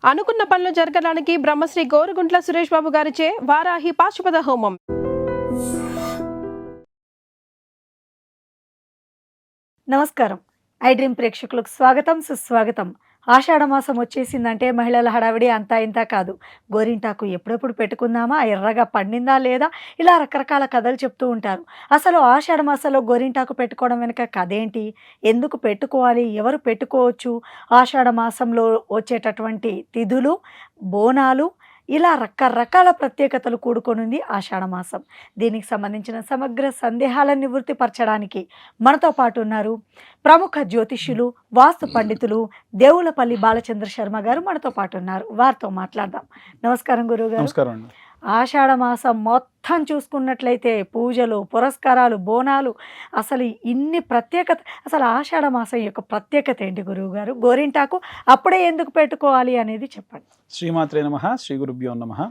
అనుకున్న పనులు జరగడానికి బ్రహ్మశ్రీ గోరుగుంట్ల సురేష్ బాబు గారిచే వారాహి పాశుపత హోమం. నమస్కారం. ఐ డ్రీమ్ ప్రేక్షకులకు స్వాగతం, సుస్వాగతం. ఆషాఢ మాసం వచ్చేసిందంటే మహిళల హడావిడి అంతా ఇంత కాదు. గోరింటాకు ఎప్పుడెప్పుడు పెట్టుకుందామా, ఎర్రగా పండిందా లేదా, ఇలా రకరకాల కథలు చెప్తూ ఉంటారు. అసలు ఆషాఢ మాసంలో గోరింటాకు పెట్టుకోవడం వెనుక కథ ఏంటి, ఎందుకు పెట్టుకోవాలి, ఎవరు పెట్టుకోవచ్చు, ఆషాఢ మాసంలో వచ్చేటటువంటి తిథులు, బోనాలు, ఇలా రకరకాల ప్రత్యేకతలు కూడుకొనుంది ఆషాఢ మాసం. దీనికి సంబంధించిన సమగ్ర సందేహాలను నివృత్తిపరచడానికి మనతో పాటు ఉన్నారు ప్రముఖ జ్యోతిష్యులు, వాస్తు పండితులు దేవులపల్లి బాలచంద్ర శర్మ గారు మనతో పాటు ఉన్నారు. వారితో మాట్లాడదాం. నమస్కారం గురువుగారు. నమస్కారం. ఆషాఢ మాసం మొత్తం చూసుకున్నట్లయితే పూజలు, పురస్కారాలు, బోనాలు, అసలు ఇన్ని ప్రత్యేకత. అసలు ఆషాఢ మాసం యొక్క ప్రత్యేకత ఏంటి గురువు గారు? గోరింటాకు అప్పుడే ఎందుకు పెట్టుకోవాలి అనేది చెప్పండి. శ్రీమాత్రే నమః, శ్రీ గురుభ్యో నమః.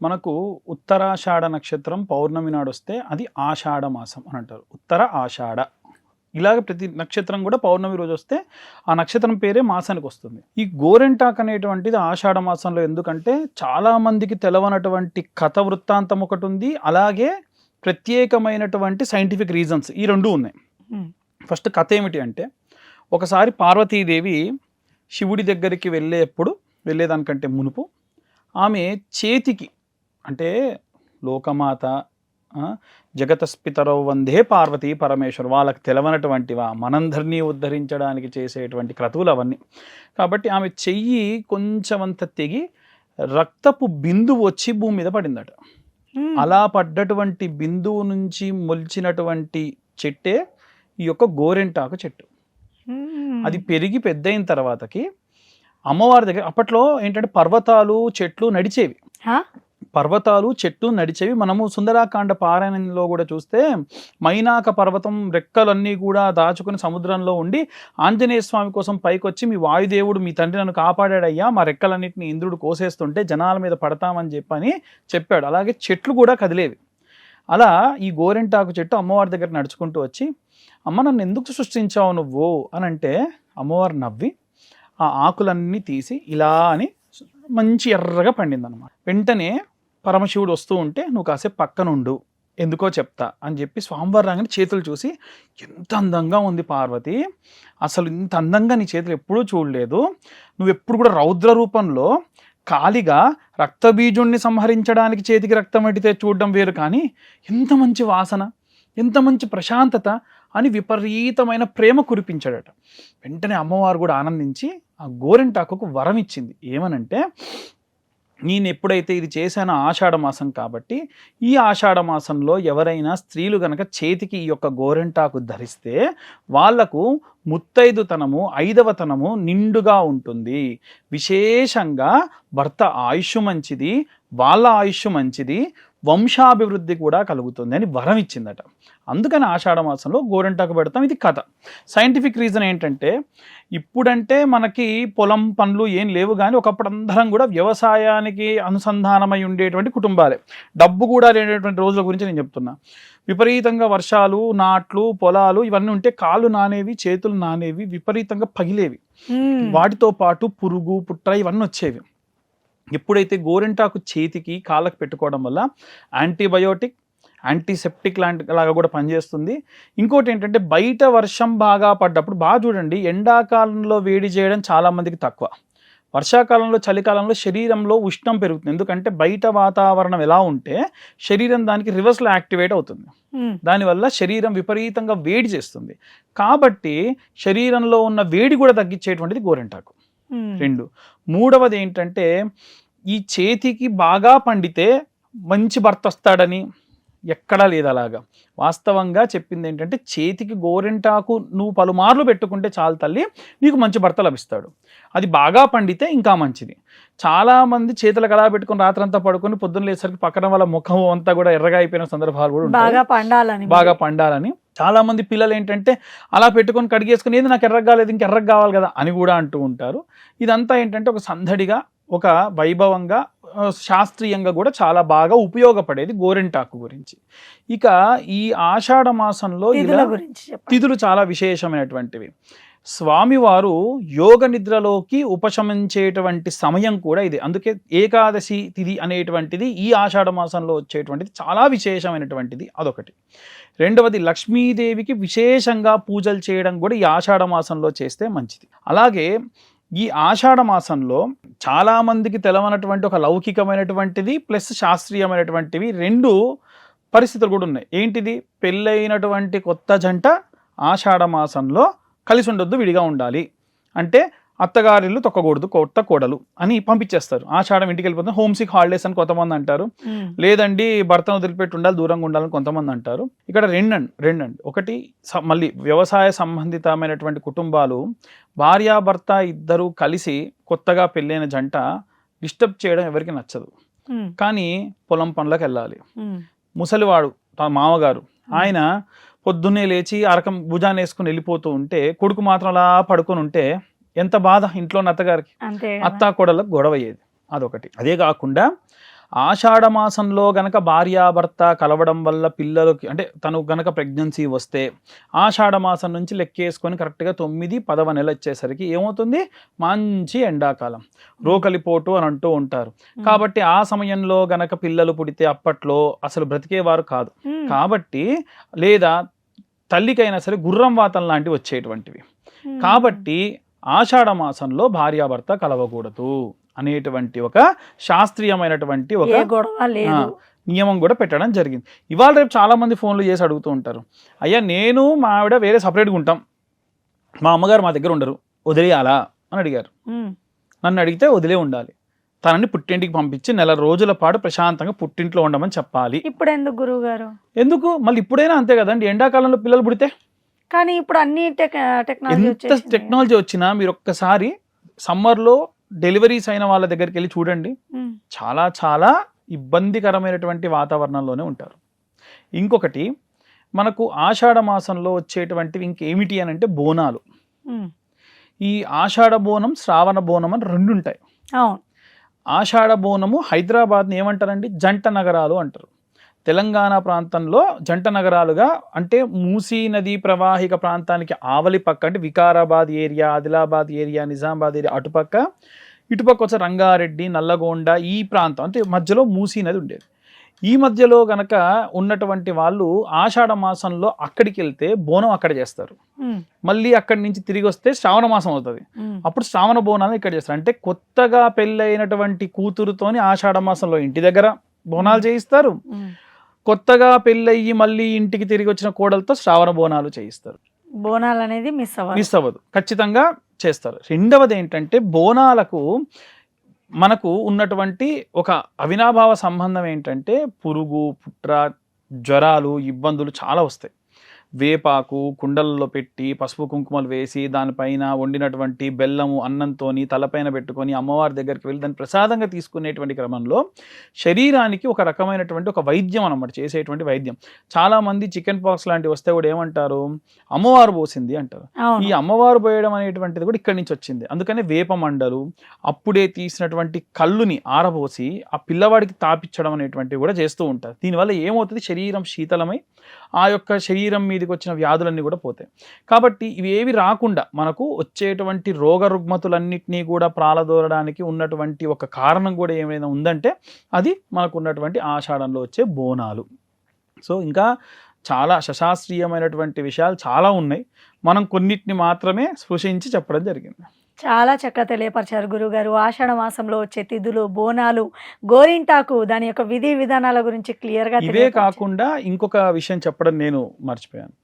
మనకు ఉత్తరాషాఢ నక్షత్రం పౌర్ణమి నాడు వస్తే అది ఆషాఢ మాసం అని అంటారు. ఉత్తర ఆషాఢ, ఇలాగ ప్రతి నక్షత్రం కూడా పౌర్ణమి రోజు వస్తే ఆ నక్షత్రం పేరే మాసానికి వస్తుంది. ఈ గోరెంటాక్ అనేటువంటిది ఆషాఢ మాసంలో ఎందుకంటే చాలా మందికి తెలవనటువంటి కథ వృత్తాంతం ఒకటి ఉంది, అలాగే ప్రత్యేకమైనటువంటి సైంటిఫిక్ రీజన్స్ ఈ రెండు ఉన్నాయి. ఫస్ట్ కథ ఏమిటి అంటే, ఒకసారి పార్వతీదేవి శివుడి దగ్గరికి వెళ్ళేదానికంటే మునుపు ఆమె చేతికి, అంటే లోకమాత జగతస్పితరౌ వందే పార్వతీ పరమేశ్వర్, వాళ్ళకి తెలవనటువంటివా మనందరినీ ఉద్ధరించడానికి చేసేటువంటి క్రతువులు అవన్నీ. కాబట్టి ఆమె చెయ్యి కొంచెమంత తెగి రక్తపు బిందువు వచ్చి భూమి మీద పడిందట. అలా పడ్డటువంటి బిందువు నుంచి మొలిచినటువంటి చెట్టే ఈ యొక్క గోరెంటాకు చెట్టు. అది పెరిగి పెద్దయిన తర్వాతకి అమ్మవారి దగ్గర, అప్పట్లో ఏంటంటే పర్వతాలు చెట్లు నడిచేవి, మనము సుందరాకాండ పారాయణంలో కూడా చూస్తే మైనాక పర్వతం రెక్కలన్నీ కూడా దాచుకుని సముద్రంలో ఉండి ఆంజనేయ స్వామి కోసం పైకొచ్చి, మీ వాయుదేవుడు మీ తండ్రి నన్ను కాపాడాడయ్యా, మా రెక్కలన్నింటినీ ఇంద్రుడు కోసేస్తుంటే జనాల మీద పడతామని చెప్పాడు. అలాగే చెట్లు కూడా కదిలేవి. అలా ఈ గోరెంటాకు చెట్టు అమ్మవారి దగ్గర నడుచుకుంటూ వచ్చి, అమ్మ నన్ను ఎందుకు సృష్టించావు నువ్వు అని అంటే, అమ్మవారు నవ్వి ఆ ఆకులన్నీ తీసి ఇలా అని మంచి ఎర్రగా పండిందన్నమాట. వెంటనే పరమశివుడు వస్తూ ఉంటే, నువ్వు కాసేపు పక్కనుండు, ఎందుకో చెప్తా అని చెప్పి స్వామివారి రాగానే చేతులు చూసి, ఎంత అందంగా ఉంది పార్వతి, అసలు ఇంత అందంగా నీ చేతులు ఎప్పుడూ చూడలేదు, నువ్వెప్పుడు కూడా రౌద్ర రూపంలో ఖాళీగా రక్తబీజుణ్ణి సంహరించడానికి చేతికి రక్తం అడితే చూడడం వేరు, కానీ ఎంత మంచి వాసన, ఎంత మంచి ప్రశాంతత అని విపరీతమైన ప్రేమ కురిపించాడట. వెంటనే అమ్మవారు కూడా ఆనందించి ఆ గోరెంటాకుకు వరం ఇచ్చింది. ఏమనంటే, నేను ఎప్పుడైతే ఇది చేశానో ఆషాఢ మాసం కాబట్టి, ఈ ఆషాఢ మాసంలో ఎవరైనా స్త్రీలు గనక చేతికి ఈ యొక్క గోరెంటాకు ధరిస్తే వాళ్లకు ముత్తైదుతనము, ఐదవతనము నిండుగా ఉంటుంది, విశేషంగా భర్త ఆయుష్ మంచిది, వాళ్ళ ఆయుష్ మంచిది, వంశాభివృద్ధి కూడా కలుగుతుంది అని వరం ఇచ్చిందట. అందుకని ఆషాఢ మాసంలో గోరెంటాకు పెడతాం. ఇది కథ. సైంటిఫిక్ రీజన్ ఏంటంటే, ఇప్పుడంటే మనకి పొలం పనులు ఏం లేవు, కానీ ఒకప్పుడు అందరం కూడా వ్యవసాయానికి అనుసంధానమై ఉండేటువంటి కుటుంబాలే. డబ్బు కూడా లేనటువంటి రోజుల గురించి నేను చెప్తున్నా. విపరీతంగా వర్షాలు, నాట్లు, పొలాలు ఇవన్నీ ఉంటే కాళ్ళు నానేవి, చేతులు నానేవి, విపరీతంగా పగిలేవి. వాటితో పాటు పురుగు, పుట్ర ఇవన్నీ వచ్చేవి. ఎప్పుడైతే గోరెంటాకు చేతికి, కాళ్ళకు పెట్టుకోవడం వల్ల యాంటీబయోటిక్, యాంటీసెప్టిక్ లాగా కూడా పనిచేస్తుంది. ఇంకోటి ఏంటంటే, బయట వర్షం బాగా పడ్డప్పుడు బాగా చూడండి, ఎండాకాలంలో వేడి చేయడం చాలామందికి తక్కువ, వర్షాకాలంలో చలికాలంలో శరీరంలో ఉష్ణం పెరుగుతుంది. ఎందుకంటే బయట వాతావరణం ఎలా ఉంటే శరీరం దానికి రివర్స్లో యాక్టివేట్ అవుతుంది, దానివల్ల శరీరం విపరీతంగా వేడి చేస్తుంది. కాబట్టి శరీరంలో ఉన్న వేడి కూడా తగ్గించేటువంటిది గోరెంటాకు. రెండు. మూడవది ఏంటంటే, ఈ చేతికి బాగా పండితే మంచి భర్త వస్తాడని ఎక్కడా లేదు. అలాగా వాస్తవంగా చెప్పింది ఏంటంటే, చేతికి గోరెంటాకు నువ్వు పలుమార్లు పెట్టుకుంటే చాలు తల్లి, నీకు మంచి భర్త లభిస్తాడు. అది బాగా పండితే ఇంకా మంచిది. చాలామంది చేతులకు అలా పెట్టుకుని రాత్రంతా పడుకొని పొద్దున్న లేసరికి పక్కన వాళ్ళ ముఖం అంతా కూడా ఎర్రగా అయిపోయిన సందర్భాలు కూడా ఉంటాయి. బాగా పండాలని చాలా మంది పిల్లలు ఏంటంటే అలా పెట్టుకొని కడిగేసుకుని, ఏది నాకు ఎర్రగా లేదు, ఇంక ఎర్రగా కావాలి కదా అని కూడా అంటూ ఉంటారు. ఇదంతా ఏంటంటే ఒక సందడిగా, ఒక వైభవంగా, శాస్త్రీయంగా కూడా చాలా బాగా ఉపయోగపడేది గోరెంటాకు గురించి. ఇక ఈ ఆషాఢ మాసంలో తిథులు చాలా విశేషమైనటువంటివి. స్వామివారు యోగ నిద్రలోకి ఉపశమించేటువంటి సమయం కూడా ఇది. అందుకే ఏకాదశి తిథి అనేటువంటిది ఈ ఆషాఢ మాసంలో వచ్చేటువంటిది చాలా విశేషమైనటువంటిది. అదొకటి. రెండవది, లక్ష్మీదేవికి విశేషంగా పూజలు చేయడం కూడా ఈ ఆషాఢ మాసంలో చేస్తే మంచిది. అలాగే ఈ ఆషాఢ మాసంలో చాలామందికి తెలవనటువంటి ఒక లౌకికమైనటువంటిది ప్లస్ శాస్త్రీయమైనటువంటివి రెండు పరిస్థితులు కూడా ఉన్నాయి. ఏంటిది? పెళ్ళైనటువంటి కొత్త జంట ఆషాఢ మాసంలో కలిసి ఉండొద్దు, విడిగా ఉండాలి. అంటే అత్తగారిల్లు తొక్కకూడదు, కొత్త కోడలు అని పంపించేస్తారు. ఆషాఢం ఇంటికి వెళ్ళిపోతుంది, హోమ్ సిక్ హాలిడేస్ అని కొంతమంది అంటారు. లేదండి భర్తను వదిలిపెట్టి ఉండాలి, దూరంగా ఉండాలని కొంతమంది అంటారు. ఇక్కడ రెండండి. ఒకటి, మళ్ళీ వ్యవసాయ సంబంధితమైనటువంటి కుటుంబాలు భార్యాభర్త ఇద్దరు కలిసి కొత్తగా పెళ్ళైన జంట డిస్టర్బ్ చేయడం ఎవరికి నచ్చదు. కానీ పొలం పనులకు వెళ్ళాలి. ముసలివాడు తన మామగారు ఆయన పొద్దున్నే లేచి అరకం భుజాన్ని వేసుకుని వెళ్ళిపోతూ ఉంటే కొడుకు మాత్రం అలా పడుకొని ఉంటే ఎంత బాధ ఇంట్లో అత్తగారికి. అత్తా కోడలకు గొడవ అయ్యేది. అదొకటి. అదే కాకుండా ఆషాఢ మాసంలో గనక భార్యాభర్త కలవడం వల్ల పిల్లలకి అంటే తను గనక ప్రెగ్నెన్సీ వస్తే ఆషాఢ మాసం నుంచి లెక్కేసుకొని కరెక్ట్గా 9-10వ నెల వచ్చేసరికి ఏమవుతుంది? మంచి ఎండాకాలం, రోకలిపోటు అని అంటూ ఉంటారు. కాబట్టి ఆ సమయంలో గనక పిల్లలు పుడితే అప్పట్లో అసలు బ్రతికేవారు కాదు. కాబట్టి లేదా తల్లికైనా సరే గుర్రం వాతం లాంటివి వచ్చేటువంటివి. కాబట్టి ఆషాఢ మాసంలో భార్యాభర్త కలవకూడదు అనేటువంటి ఒక శాస్త్రీయమైనటువంటి ఒక నియమం కూడా పెట్టడం జరిగింది. ఇవాళ రేపు చాలా మంది ఫోన్లు చేసి అడుగుతూ ఉంటారు, అయ్యా నేను మా ఆవిడ వేరే సపరేట్గా ఉంటాం, మా అమ్మగారు మా దగ్గర ఉండరు, వదిలేయాలా అని అడిగారు. నన్ను అడిగితే వదిలే ఉండాలి, తనని పుట్టింటికి పంపించి 4 రోజుల పాటు ప్రశాంతంగా పుట్టింట్లో ఉండమని చెప్పాలి. ఇప్పుడు ఎందుకు గురువు గారు? ఎందుకు? మళ్ళీ ఇప్పుడైనా అంతే కదండి, ఎండాకాలంలో పిల్లలు పుడితే. కానీ ఇప్పుడు అన్ని టెక్నాలజీ వచ్చినా మీరు ఒక్కసారి సమ్మర్లో డెలివరీస్ అయిన వాళ్ళ దగ్గరికి వెళ్ళి చూడండి, చాలా చాలా ఇబ్బందికరమైనటువంటి వాతావరణంలోనే ఉంటారు. ఇంకొకటి, మనకు ఆషాఢ మాసంలో వచ్చేటువంటివి ఇంకేమిటి అని అంటే బోనాలు. ఈ ఆషాఢ బోనం, శ్రావణ బోనం అని 2 ఉంటాయి. ఆషాఢ బోనము హైదరాబాద్ని ఏమంటారండి? జంట నగరాలు అంటారు. తెలంగాణ ప్రాంతంలో జంట నగరాలుగా అంటే మూసీ నదీ ప్రవాహిక ప్రాంతానికి ఆవలి పక్క అంటే Vikarabad area, Adilabad area, Nizamabad area అటుపక్క, ఇటుపక్క వచ్చే రంగారెడ్డి, నల్లగొండ ఈ ప్రాంతం అంటే మధ్యలో మూసీ నది ఉండేది. ఈ మధ్యలో గనక ఉన్నటువంటి వాళ్ళు ఆషాఢ మాసంలో అక్కడికి వెళ్తే బోనం అక్కడ చేస్తారు. మళ్ళీ అక్కడి నుంచి తిరిగి వస్తే శ్రావణ మాసం అవుతుంది, అప్పుడు శ్రావణ బోనాలు ఇక్కడ చేస్తారు. అంటే కొత్తగా పెళ్ళైనటువంటి కూతురుతోని ఆషాఢ మాసంలో ఇంటి దగ్గర బోనాలు చేయిస్తారు, కొత్తగా పెళ్ళయ్యి మళ్ళీ ఇంటికి తిరిగి వచ్చిన కోడలతో శ్రావణ బోనాలు చేయిస్తారు. బోనాలు అనేది మిస్ అవ్వదు, ఖచ్చితంగా చేస్తారు. రెండవది ఏంటంటే బోనాలకు మనకు ఉన్నటువంటి ఒక అవినాభావ సంబంధం ఏంటంటే పురుగు, పుట్ర, జ్వరాలు, ఇబ్బందులు చాలా వస్తాయి. వేపాకు కుండలలో పెట్టి పసుపు కుంకుమలు వేసి దానిపైన వండినటువంటి బెల్లము అన్నంతోని తలపైన పెట్టుకొని అమ్మవారి దగ్గరికి వెళ్ళి దాన్ని ప్రసాదంగా తీసుకునేటువంటి క్రమంలో శరీరానికి ఒక రకమైనటువంటి ఒక వైద్యం అన్నమాట, చేసేటువంటి వైద్యం. చాలా మంది చికెన్ పాక్స్ లాంటివి వస్తే కూడా ఏమంటారు? అమ్మవారు పోసింది అంటారు. ఈ అమ్మవారు పోయడం అనేటువంటిది కూడా ఇక్కడి నుంచి వచ్చింది. అందుకనే వేప మండలు, అప్పుడే తీసినటువంటి కళ్ళుని ఆరబోసి ఆ పిల్లవాడికి తాపించడం అనేటువంటివి కూడా చేస్తూ ఉంటారు. దీనివల్ల ఏమవుతుంది? శరీరం శీతలమై ఆ యొక్క శరీరం మీదకి వచ్చిన వ్యాధులన్నీ కూడా పోతాయి. కాబట్టి ఇవి ఏవి రాకుండా మనకు వచ్చేటువంటి రోగ రుగ్మతులన్నింటినీ కూడా ప్రాలదోరడానికి ఉన్నటువంటి ఒక కారణం కూడా ఏమైనా ఉందంటే అది మనకు ఉన్నటువంటి ఆషాఢంలో వచ్చే బోనాలు. సో ఇంకా చాలా సశాస్త్రీయమైనటువంటి విషయాలు చాలా ఉన్నాయి, మనం కొన్నిటిని మాత్రమే స్పృశించి చెప్పడం జరిగింది. చాలా చక్కగా తెలియపరిచారు గురుగారు. ఆషాఢ మాసంలో వచ్చే తిథులు, బోనాలు, గోరింటాకు, దాని యొక్క విధి విధానాల గురించి క్లియర్గా. ఇవే కాకుండా ఇంకొక విషయం చెప్పడం నేను మర్చిపోయాను.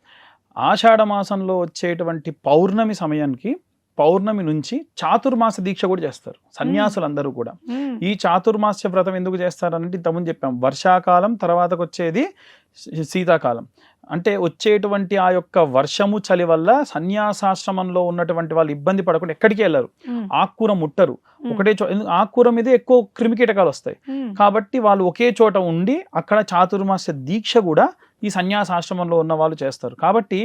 ఆషాఢ మాసంలో వచ్చేటువంటి పౌర్ణమి సమయానికి, పౌర్ణమి నుంచి చాతుర్మాస దీక్ష కూడా చేస్తారు సన్యాసులందరూ కూడా. ఈ చాతుర్మాస వ్రతం ఎందుకు చేస్తారనంటే ఇంతకుముందు చెప్పాం, వర్షాకాలం తర్వాతకు వచ్చేది శీతాకాలం. అంటే వచ్చేటువంటి ఆ యొక్క వర్షము చలి వల్ల సన్యాసాశ్రమంలో ఉన్నటువంటి వాళ్ళు ఇబ్బంది పడకుండా ఎక్కడికి వెళ్ళరు, ఆకుకూర ముట్టరు, ఒకటే ఆకుకూర మీద ఎక్కువ క్రిమికీటకాలు వస్తాయి. కాబట్టి వాళ్ళు ఒకే చోట ఉండి అక్కడ చాతుర్మాస దీక్ష కూడా ఈ సన్యాసాశ్రమంలో ఉన్న వాళ్ళు చేస్తారు. కాబట్టి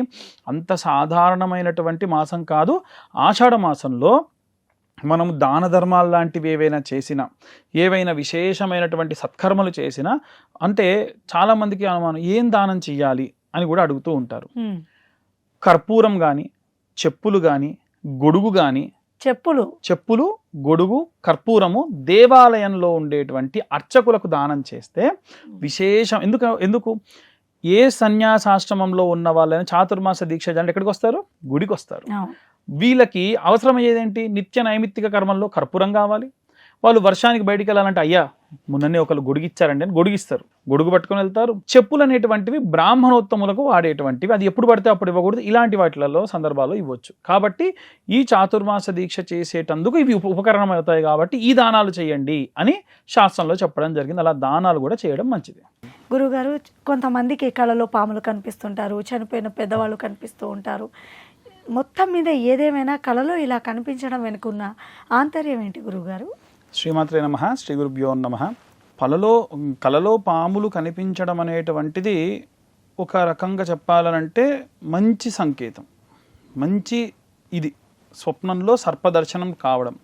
అంత సాధారణమైనటువంటి మాసం కాదు. ఆషాఢ మాసంలో మనము దాన ధర్మాలు లాంటివి ఏవైనా చేసినా, ఏవైనా విశేషమైనటువంటి సత్కర్మలు చేసినా, అంటే చాలామందికి అనుమానం ఏం దానం చెయ్యాలి అని కూడా అడుగుతూ ఉంటారు. కర్పూరం కానీ, చెప్పులు కానీ, గొడుగు కానీ, చెప్పులు, గొడుగు, కర్పూరము దేవాలయంలో ఉండేటువంటి అర్చకులకు దానం చేస్తే విశేషం. ఎందుకు ఏ సన్యాసాశ్రమంలో ఉన్న వాళ్ళని చాతుర్మాస దీక్ష చేయాలంటే ఎక్కడికి వస్తారు? గుడికి వస్తారు. వీళ్ళకి అవసరమయ్యేదేంటి? నిత్య నైమిత్తిక కర్మల్లో కర్పూరం కావాలి. వాళ్ళు వర్షానికి బయటికి వెళ్ళాలంటే అయ్యా మొన్ననే ఒకళ్ళు గొడుగిచ్చారండి అని గొడుగిస్తారు, గొడుగు పట్టుకొని వెళ్తారు. చెప్పులు అనేటువంటివి బ్రాహ్మణోత్తములకు వాడేటువంటివి, అది ఎప్పుడు పడితే అప్పుడు ఇవ్వకూడదు. ఇలాంటి వాటిలలో సందర్భాల్లో ఇవ్వచ్చు. కాబట్టి ఈ చాతుర్మాస దీక్ష చేసేటందుకు ఇవి ఉపకరణం అవుతాయి. కాబట్టి ఈ దానాలు చేయండి అని శాస్త్రంలో చెప్పడం జరిగింది. అలా దానాలు కూడా చేయడం మంచిది. గురుగారు, కొంతమందికి కళలో పాములు కనిపిస్తుంటారు, చనిపోయిన పెద్దవాళ్ళు కనిపిస్తూ ఉంటారు. మొత్తం మీద ఏదేమైనా కళలో ఇలా కనిపించడం వెనుకున్న ఆంతర్యం ఏంటి గురుగారు? శ్రీమాత్రే నమః, శ్రీ గురుభ్యో నమః. కలలో పాములు కనిపించడం అనేటువంటిది ఒక రకంగా చెప్పాలనంటే మంచి సంకేతం, మంచి ఇది. స్వప్నంలో సర్పదర్శనం కావడం,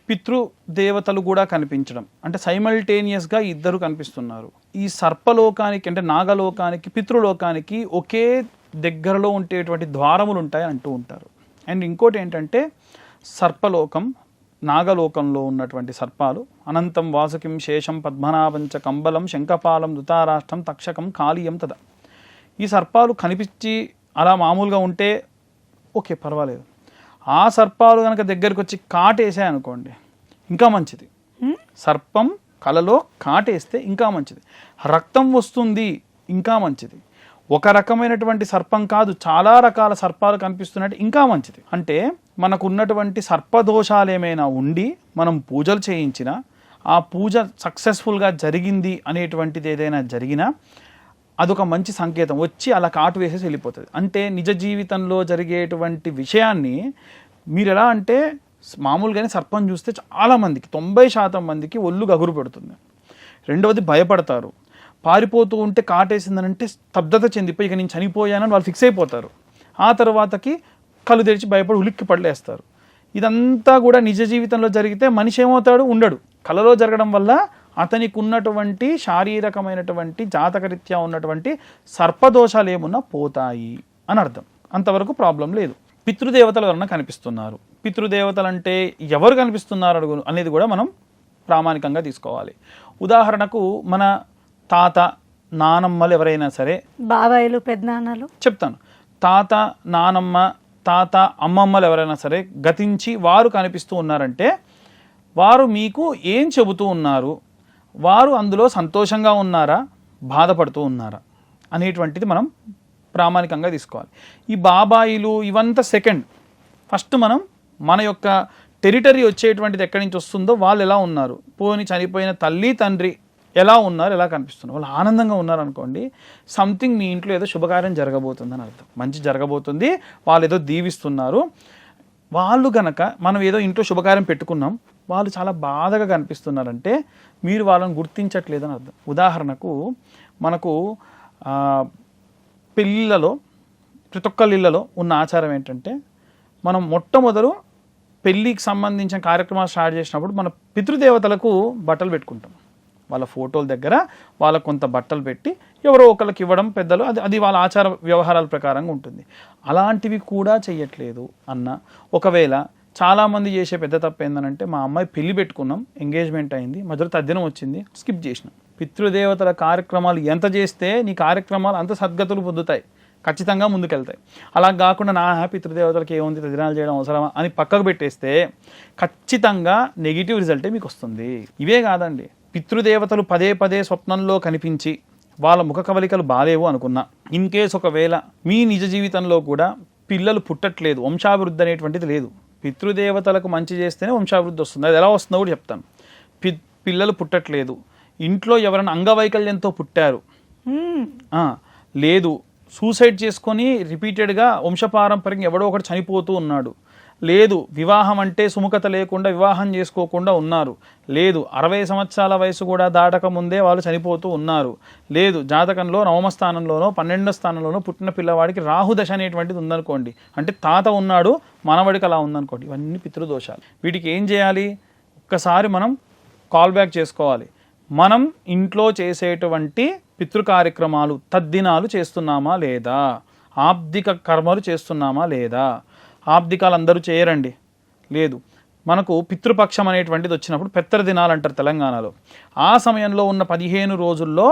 పితృదేవతలు కూడా కనిపించడం, అంటే సైమల్టేనియస్గా ఇద్దరు కనిపిస్తున్నారు. ఈ సర్పలోకానికి అంటే నాగలోకానికి పితృలోకానికి ఒకే దగ్గరలో ఉండేటువంటి ద్వారములు ఉంటాయి అంటూ ఉంటారు. అండ్ ఇంకోటి ఏంటంటే సర్పలోకం, నాగలోకంలో ఉన్నటువంటి సర్పాలు అనంతం వాసుకిం శేషం పద్మనాభంచ కంబలం శంఖపాలం దుతారాష్ట్రం తక్షకం కాళీయం తద. ఈ సర్పాలు కనిపించి అలా మామూలుగా ఉంటే ఓకే పర్వాలేదు. ఆ సర్పాలు కనుక దగ్గరికి వచ్చి కాటేసాయి అనుకోండి ఇంకా మంచిది. సర్పం కలలో కాటేస్తే ఇంకా మంచిది. రక్తం వస్తుంది ఇంకా మంచిది. ఒక రకమైనటువంటి సర్పం కాదు, చాలా రకాల సర్పాలు కనిపిస్తున్నట్టు ఇంకా మంచిది. అంటే మనకు ఉన్నటువంటి సర్పదోషాలు ఏమైనా ఉండి మనం పూజలు చేయించినా ఆ పూజ సక్సెస్ఫుల్గా జరిగింది అనేటువంటిది ఏదైనా జరిగినా అదొక మంచి సంకేతం. వచ్చి అలా కాటు వేసేసి వెళ్ళిపోతుంది. అంటే నిజ జీవితంలో జరిగేటువంటి విషయాన్ని మీరు ఎలా అంటే మామూలుగానే సర్పం చూస్తే చాలామందికి 90% మందికి ఒళ్ళు గగురు పెడుతుంది. రెండవది భయపడతారు. పారిపోతూ ఉంటే కాటేసిందనంటే స్తబ్దత చెందిపోయి ఇక నేను చనిపోయానని వాళ్ళు ఫిక్స్ అయిపోతారు. ఆ తర్వాతకి కళ్ళు తెరిచి భయపడి ఉలిక్కి పడలేస్తారు. ఇదంతా కూడా నిజ జీవితంలో జరిగితే మనిషి ఏమవుతాడు? ఉండడు. కలలో జరగడం వల్ల అతనికి ఉన్నటువంటి శారీరకమైనటువంటి జాతకరీత్యా ఉన్నటువంటి సర్పదోషాలు ఏమున్నా పోతాయి అని అర్థం. అంతవరకు ప్రాబ్లం లేదు. పితృదేవతలు ఎవరన్నా కనిపిస్తున్నారు, పితృదేవతలు అంటే ఎవరు కనిపిస్తున్నారు అనేది కూడా మనం ప్రామాణికంగా తీసుకోవాలి. ఉదాహరణకు మన తాత నానమ్మలు ఎవరైనా సరే, బాబాయిలు పెద్దనాన్నలు చెప్తాను, తాత నానమ్మ తాత అమ్మమ్మలు ఎవరైనా సరే గతించి వారు కనిపిస్తూ ఉన్నారంటే వారు మీకు ఏం చెబుతూ ఉన్నారు, వారు అందులో సంతోషంగా ఉన్నారా బాధపడుతూ ఉన్నారా అనేటువంటిది మనం ప్రామాణికంగా తీసుకోవాలి. ఈ బాబాయిలు ఇవంతా సెకండ్. ఫస్ట్ మనం మన యొక్క టెరిటరీ వచ్చేటువంటిది ఎక్కడి నుంచి వస్తుందో వాళ్ళు ఎలా ఉన్నారు, పోని చనిపోయిన తల్లి తండ్రి ఎలా ఉన్నారు, ఎలా కనిపిస్తున్నారు, వాళ్ళు ఆనందంగా ఉన్నారు అనుకోండి, సంథింగ్ మీ ఇంట్లో ఏదో శుభకార్యం జరగబోతుందని అర్థం, మంచి జరగబోతుంది, వాళ్ళు ఏదో దీవిస్తున్నారు. వాళ్ళు గనక మనం ఏదో ఇంట్లో శుభకార్యం పెట్టుకున్నాం, వాళ్ళు చాలా బాధగా కనిపిస్తున్నారంటే మీరు వాళ్ళని గుర్తించట్లేదని అర్థం. ఉదాహరణకు మనకు పెళ్ళిళ్ళలో ప్రతి ఒక్కళ్ళ ఇళ్ళలో ఉన్న ఆచారం ఏంటంటే మనం మొట్టమొదలు పెళ్ళికి సంబంధించిన కార్యక్రమాలు స్టార్ట్ చేసినప్పుడు మన పితృదేవతలకు బట్టలు పెట్టుకుంటాం. వాళ్ళ ఫోటోల దగ్గర వాళ్ళకు కొంత బట్టలు పెట్టి ఎవరో ఒకరికి ఇవ్వడం పెద్దలు, అది వాళ్ళ ఆచార వ్యవహారాల ప్రకారంగా ఉంటుంది. అలాంటివి కూడా చెయ్యట్లేదు అన్న. ఒకవేళ చాలామంది చేసే పెద్ద తప్పు ఏంటంటే మా అమ్మాయి పెళ్లి పెట్టుకున్నాం, ఎంగేజ్మెంట్ అయింది, మధ్యలో తద్దినం వచ్చింది, స్కిప్ చేసినాం. పితృదేవతల కార్యక్రమాలు ఎంత చేస్తే నీ కార్యక్రమాలు అంత సద్గతులు పొందుతాయి, ఖచ్చితంగా ముందుకెళ్తాయి. అలా కాకుండా నా పితృదేవతలకి ఏముంది తద్దినాలు చేయడం అవసరమా అని పక్కకు పెట్టేస్తే ఖచ్చితంగా నెగిటివ్ రిజల్టే మీకు వస్తుంది. ఇవే కాదండి, పితృదేవతలు పదే పదే స్వప్నంలో కనిపించి వాళ్ళ ముఖ కవలికలు బాలేవు అనుకున్నా, ఇన్ కేస్ ఒకవేళ మీ నిజ జీవితంలో కూడా పిల్లలు పుట్టట్లేదు, వంశాభివృద్ధి అనేటువంటిది లేదు, పితృదేవతలకు మంచి చేస్తేనే వంశాభివృద్ధి వస్తుంది. అది ఎలా వస్తుందో కూడా చెప్తాను. పిల్లలు పుట్టట్లేదు, ఇంట్లో ఎవరైనా అంగవైకల్యంతో పుట్టారు, లేదు సూసైడ్ చేసుకొని రిపీటెడ్గా వంశపారంపర్యంగా ఎవడో ఒకటి చనిపోతూ ఉన్నాడు, లేదు వివాహం అంటే సుముఖత లేకుండా వివాహం చేసుకోకుండా ఉన్నారు, లేదు 60 సంవత్సరాల వయసు కూడా దాటక ముందే వాళ్ళు చనిపోతూ ఉన్నారు, లేదు జాతకంలో 9వ స్థానంలోనో 12వ స్థానంలోనో పుట్టిన పిల్లవాడికి రాహుదశ అనేటువంటిది ఉందనుకోండి, అంటే తాత ఉన్నాడు మనవడికి అలా ఉందనుకోండి, ఇవన్నీ పితృదోషాలు. వీటికి ఏం చేయాలి? ఒక్కసారి మనం కాల్ బ్యాక్ చేసుకోవాలి. మనం ఇంట్లో చేసేటువంటి పితృ కార్యక్రమాలు తద్దినాలు చేస్తున్నామా లేదా, ఆబ్దిక కర్మలు చేస్తున్నామా లేదా, ఆబ్దికాలు అందరూ చేయరండి, లేదు. మనకు పితృపక్షం అనేటువంటిది వచ్చినప్పుడు పెత్తర దినాలు అంటారు తెలంగాణలో. ఆ సమయంలో ఉన్న 15 రోజుల్లో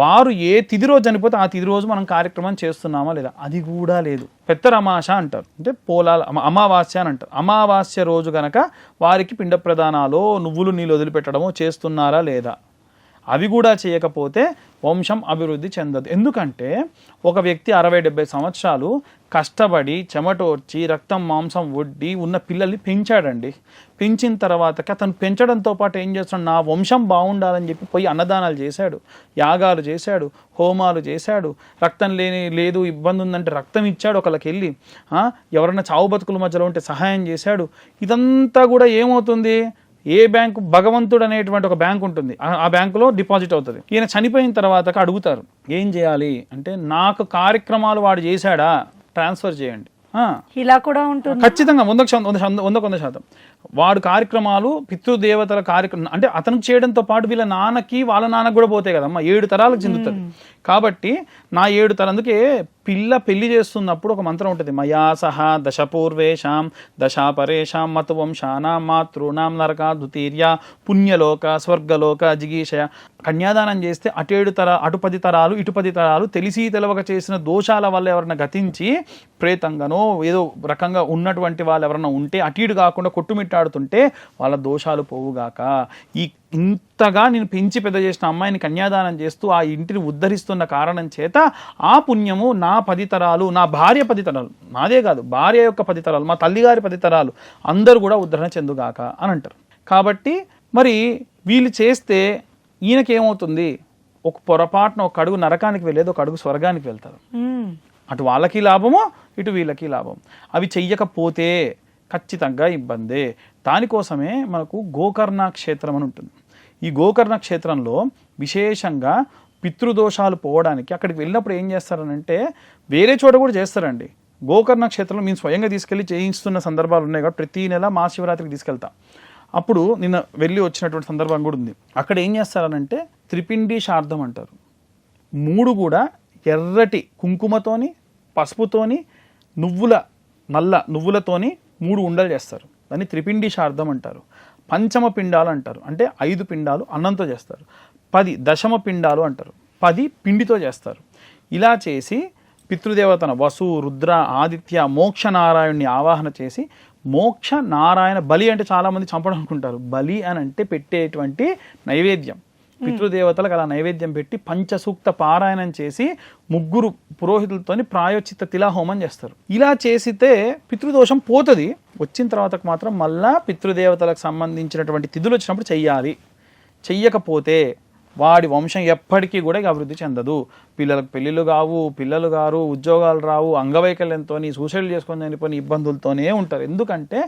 వారు ఏ తిథి రోజు చనిపోతే ఆ తిథి రోజు మనం కార్యక్రమం చేస్తున్నామా లేదా, అది కూడా లేదు. పెత్తర అమాస అంటారు, అంటే పోలాల అమావాస్య అని అంటారు. అమావాస్య రోజు గనక వారికి పిండ ప్రదానాలు, నువ్వులు నీళ్ళు వదిలిపెట్టడమో చేస్తున్నారా లేదా, అవి కూడా చేయకపోతే వంశం అభివృద్ధి చెందదు. ఎందుకంటే ఒక వ్యక్తి 60-70 సంవత్సరాలు కష్టపడి చెమటోర్చి రక్తం మాంసం వడ్డి ఉన్న పిల్లల్ని పెంచాడండి. పెంచిన తర్వాతకి అతను పెంచడంతో పాటు ఏం చేస్తాడు, నా వంశం బాగుండాలని చెప్పి పోయి అన్నదానాలు చేశాడు, యాగాలు చేశాడు, హోమాలు చేశాడు, రక్తం లేదు ఇబ్బంది ఉందంటే రక్తం ఇచ్చాడు ఒకళ్ళకి వెళ్ళి, ఎవరైనా చావు బతుకుల మధ్యలో ఉంటే సహాయం చేశాడు. ఇదంతా కూడా ఏమవుతుంది, ఏ బ్యాంకు, భగవంతుడు అనేటువంటి ఒక బ్యాంక్ ఉంటుంది, ఆ బ్యాంకులో డిపాజిట్ అవుతుంది. ఈయన చనిపోయిన తర్వాత అడుగుతారు ఏం చేయాలి అంటే, నాకు కార్యక్రమాలు వాడు చేశాడా ట్రాన్స్ఫర్ చేయండి. ఇలా కూడా ఉంటుంది ఖచ్చితంగా 100% వాడు కార్యక్రమాలు పితృదేవతల కార్యక్రమం అంటే అతనికి చేయడంతో పాటు వీళ్ళ నాన్నకి వాళ్ళ నాన్నకు కూడా పోతాయి కదమ్మా, 7 తరాలకు చెందుతుంది. కాబట్టి నా 7 తరం, అందుకే పిల్ల పెళ్లి చేస్తున్నప్పుడు ఒక మంత్రం ఉంటుంది, మయా సహా దశపూర్వేషాం దశాపరేషాం మతువంశానాం మాతృనాం నరకా దుతీర్య పుణ్యలోక స్వర్గలోక జిగీషయ. కన్యాదానం చేస్తే అటు 10 తరాలు ఇటు 10 తరాలు తెలిసి తెలవక చేసిన దోషాల వల్ల ఎవరైనా గతించి ప్రేతంగానో ఏదో రకంగా ఉన్నటువంటి వాళ్ళు ఎవరైనా ఉంటే అటు ఇటు కాకుండా కొట్టుమిట్టాడుతుంటే వాళ్ళ దోషాలు పోవుగాక. ఇంతగా నేను పెంచి పెద్ద చేసిన అమ్మాయిని కన్యాదానం చేస్తూ ఆ ఇంటిని ఉద్ధరిస్తున్న కారణం చేత ఆ పుణ్యము నా 10 తరాలు, నా భార్య 10 తరాలు, నాదే కాదు భార్య యొక్క 10 తరాలు, మా తల్లిగారి 10 తరాలు అందరూ కూడా ఉద్ధరణ చెందుగాక అని అంటారు. కాబట్టి మరి వీళ్ళు చేస్తే ఈయనకేమవుతుంది, ఒక పొరపాటున ఒక అడుగు నరకానికి వెళ్ళేది, ఒక అడుగు స్వర్గానికి వెళ్తారు. అటు వాళ్ళకి లాభము ఇటు వీళ్ళకి లాభం. అవి చెయ్యకపోతే ఖచ్చితంగా ఇబ్బందే. దానికోసమే మనకు గోకర్ణ క్షేత్రం అని ఉంటుంది. ఈ గోకర్ణ క్షేత్రంలో విశేషంగా పితృదోషాలు పోవడానికి అక్కడికి వెళ్ళినప్పుడు ఏం చేస్తారనంటే, వేరే చోట కూడా చేస్తారండి. గోకర్ణ క్షేత్రంలో మేము స్వయంగా తీసుకెళ్ళి చేయిస్తున్న సందర్భాలు ఉన్నాయి కాబట్టి ప్రతి నెల మహాశివరాత్రికి తీసుకెళ్తాం. అప్పుడు నిన్న వెళ్ళి వచ్చినటువంటి సందర్భం కూడా ఉంది. అక్కడ ఏం చేస్తారనంటే త్రిపిండి శార్ధం అంటారు. 3 కూడా ఎర్రటి కుంకుమతోని పసుపుతోని నల్ల నువ్వులతోని 3 ఉండలు చేస్తారు. దాన్ని త్రిపిండి శార్ధం అంటారు. పంచమ పిండాలు అంటారు, అంటే 5 పిండాలు అన్నంతో చేస్తారు. 10 దశమ పిండాలు అంటారు, 10 పిండితో చేస్తారు. ఇలా చేసి పితృదేవతన వసు రుద్ర ఆదిత్య మోక్ష నారాయణ్ణి ఆవాహన చేసి, మోక్ష నారాయణ బలి అంటే చాలామంది చంపడం అనుకుంటారు, బలి అని అంటే పెట్టేటువంటి నైవేద్యం. పితృదేవతలకు అలా నైవేద్యం పెట్టి పంచసూక్త పారాయణం చేసి 3 పురోహితులతోని ప్రాయోచిత తిలాహోమం చేస్తారు. ఇలా చేసితే పితృదోషం పోతుంది. వచ్చిన తర్వాత మాత్రం మళ్ళా పితృదేవతలకు సంబంధించినటువంటి తిథులు వచ్చినప్పుడు చెయ్యాలి. చెయ్యకపోతే వాడి వంశం ఎప్పటికీ కూడా అభివృద్ధి చెందదు. పిల్లలకు పెళ్ళిళ్ళు కావు, పిల్లలు గారు, ఉద్యోగాలు రావు, అంగవైకల్యంతో సూసైడ్ చేసుకొని చనిపోయిన ఇబ్బందులతోనే ఉంటారు. ఎందుకంటే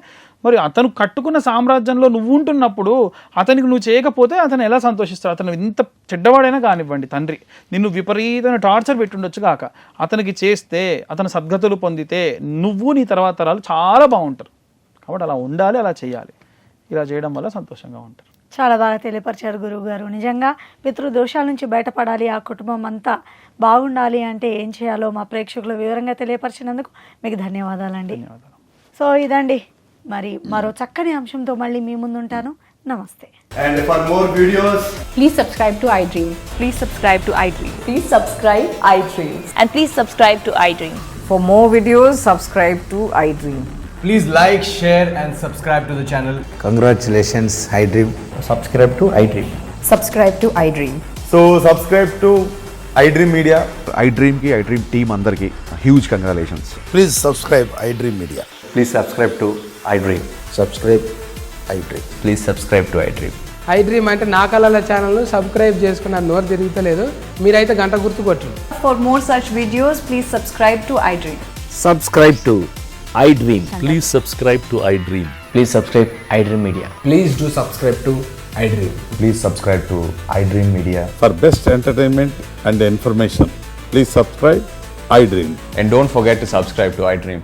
మరి అతను కట్టుకున్న సామ్రాజ్యంలో నువ్వు ఉంటున్నప్పుడు అతనికి నువ్వు చేయకపోతే అతను ఎలా సంతోషిస్తాడు? అతను ఇంత చెడ్డవాడైనా కానివ్వండి, తండ్రి నిన్ను విపరీతమైన టార్చర్ పెట్టుండొచ్చు కాక, అతనికి చేస్తే అతను సద్గతులు పొందితే నువ్వు నీ తర్వాత తరాలు చాలా బాగుంటారు. కాబట్టి అలా ఉండాలి, అలా చేయాలి. ఇలా చేయడం వల్ల సంతోషంగా ఉంటారు. చాలా బాగా తెలియపరిచారు గురువు గారు. నిజంగా పితృదోషాల నుంచి బయటపడాలి, ఆ కుటుంబం అంతా బాగుండాలి అంటే ఏం చేయాలో మా ప్రేక్షకులు వివరంగా తెలియపరిచినందుకు మీకు ధన్యవాదాలండి. సో ఇదండి, మరి మరో చక్కని అంశంతో మళ్ళీ మీ ముందు ఉంటాను. నమస్తే. And for more videos, Please subscribe to iDream. Please subscribe to iDream. Please subscribe iDream. And please subscribe to iDream. For more videos, subscribe to iDream. please like, share and subscribe to the channel. Congratulations, iDream. Subscribe to iDream. Subscribe to iDream. So subscribe to iDream Media. iDream ki iDream team andarki huge congratulations. Please subscribe iDream Media. Please subscribe to iDream. Subscribe iDream. Please subscribe to iDream. iDream అంటే నా కళల ఛానల్ను subscribe చేసుకున్న నోరు తిరుగుతలేదు, మీరైతే గంట గుర్తు కొట్టండి. For more such videos, please subscribe to iDream. Subscribe to iDream. Please subscribe to iDream. Please subscribe iDream Media. Please do subscribe to iDream. Please subscribe to iDream Media. For best entertainment and information, please subscribe iDream. And don't forget to subscribe to iDream.